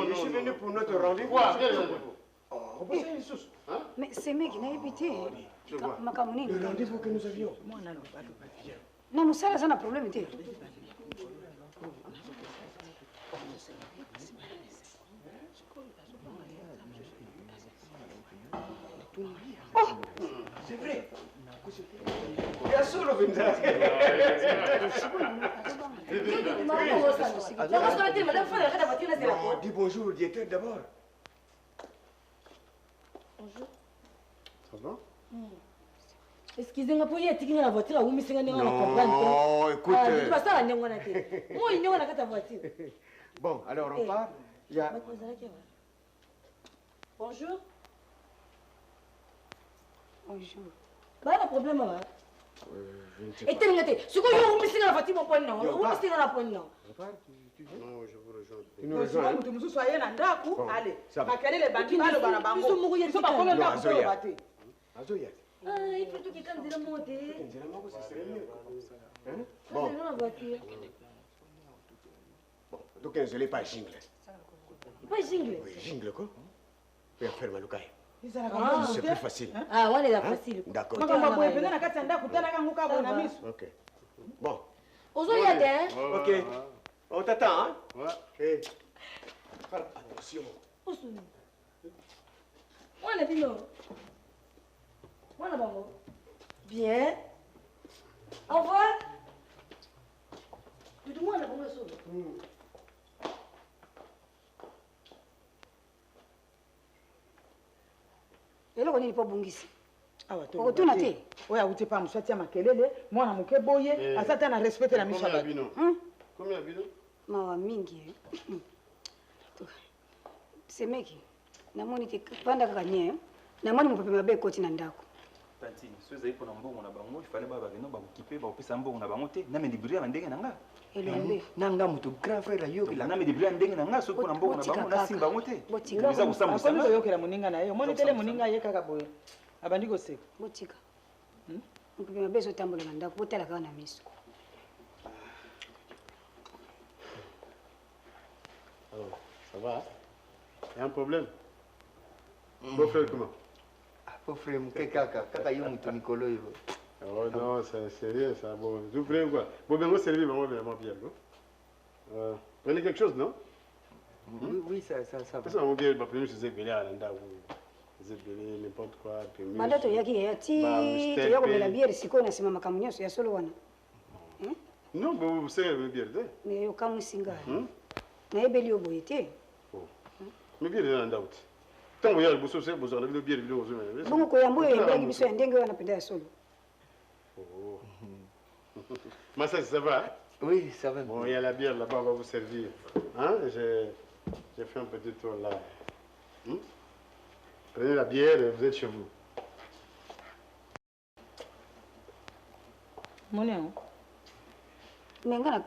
Je suis venu pour notre rendez-vous. Mais c'est mec qui n'a évité. Le rendez-vous que nous avions. Non, mais ça, c'est un problème. Oh, c'est vrai. Il y a solo dis bonjour au directeur d'abord. Bonjour. Ça va? Excusez-moi, pour y être dans la voiture, vous me savez pas comprendre. Non, écoute. Tu passes à la voiture. Moi, il y a la voiture. Bon, alors on part. Il y a... Bonjour. Bonjour. Pas de problème, hein? Et tu ce que vous me savez dans la voiture, mon point non. Vous me savez dans la point non. Non, je vous rejoins. Tu nous rejoins. Nous soyons dans Allez. Allez, les bandits, ils sont pas combien de temps pour le battre. Azo yaki. Ah, il faut tout qui quand dire monter. Nzela moko ce serait mieux. Hein? Bon. Bon. Dans la voiture. Bon, donc je l'ai pas jingle. Pas jingle. Oui, jingle quoi? Puis faire malukai. Ah, c'est plus facile. Ah, on est là facile. D'accord. Makambo boye pena na kati ya ndako tala kango ka bona miso. OK. Bon. Ozo ya hein? OK. On t'attend, hein? Ouais. Eh. Attention. Ozo. On est bien. On est bon. Bien. Au revoir. Tout le monde est bon ça. eloko nini mpo bongisi Awa to. okotuna te Oya uti pa musati ya makelele, mwana muke boye, asata na respecte na miso ba. Combien bino? mawa mingi semeki namoni te panda kaka nye namoni mopepe mabe ekoti na ndako tantine so ezali mpona mbongo na bango ifale babakeno bakokipe bakopesa mbongo na bango te name débrouille ya ndenge na nga elombe nanga moto grand frère ayokela name débrouille ya ndenge na nga soki mpona mbongo na bango nasimba bango te botika eza kosamosanga Koyokela moninga na ye, omoni tele moninga ye kaka boye. Abandi koseka. botika mopepe mabe ezotambola na ndako botala kaka na miso Alors, ça va? Il y a un problème? Beau frère comment? Beau frère, kaka yo moto mikolo yo. Oh non, c'est sérieux ça. Bon, vous prenez quoi? Bon, ben, vous servez vraiment bien. Prenez quelque chose, non? Oui, ça va. Ça va bien, bah, prenez ces ébélés à l'enda ou ces ébélés, n'importe quoi. banda toyaki yaya ti toya komela biere sikoyo na nsima makambo nyonso ya solo wana Non, mais vous servez bien, me yokamwisi ngai nayebeli yo boye te mais bien dans l'enda. Tant que vous avez le c'est vous avez le bien, vous avez bongo koyamba oyo yembelaki biso ya ndenge wana mpenza ya solo Massa, ça va? Oui, ça va. Bon, il y a la bière là-bas, on va vous servir. Hein? J'ai fait un petit tour là. Prenez la bière et vous êtes chez vous. Moni yango. me nga na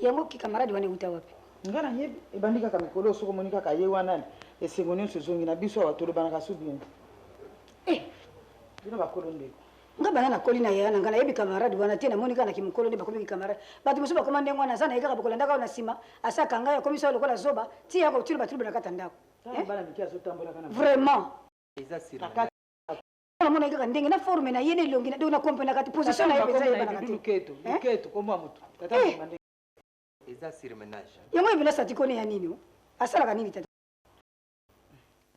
yango kikamaradi wana euta wapi Ngana yebi ebandi kaka mikolo soko moni kaka ye wana esengo nyonso ezongi na biso awa tolobanaka su bien. Bino bakolo ndeko. nga bana nakoli na yaya na nga nayebi kamaradi wana te namoni kaka na kimokolo nde bakomi kikamaradi bato mosusu bakoma ndenge wana aza na ye kaka bokolanda kaka na nsima asaka ngai akomi so lokola zoba ti ya kotuli batuli na kati ya ndako Bana miki azotambolaka na. vraiment Eza siri. namona ye kaka ndenge na forme na ye na elongi na ndenge na kompe na kati position na ye mpenza yebanaka te luketo kombo mutu tata Eza siri ménage. yango ebela satikone ya nini asalaka nini tata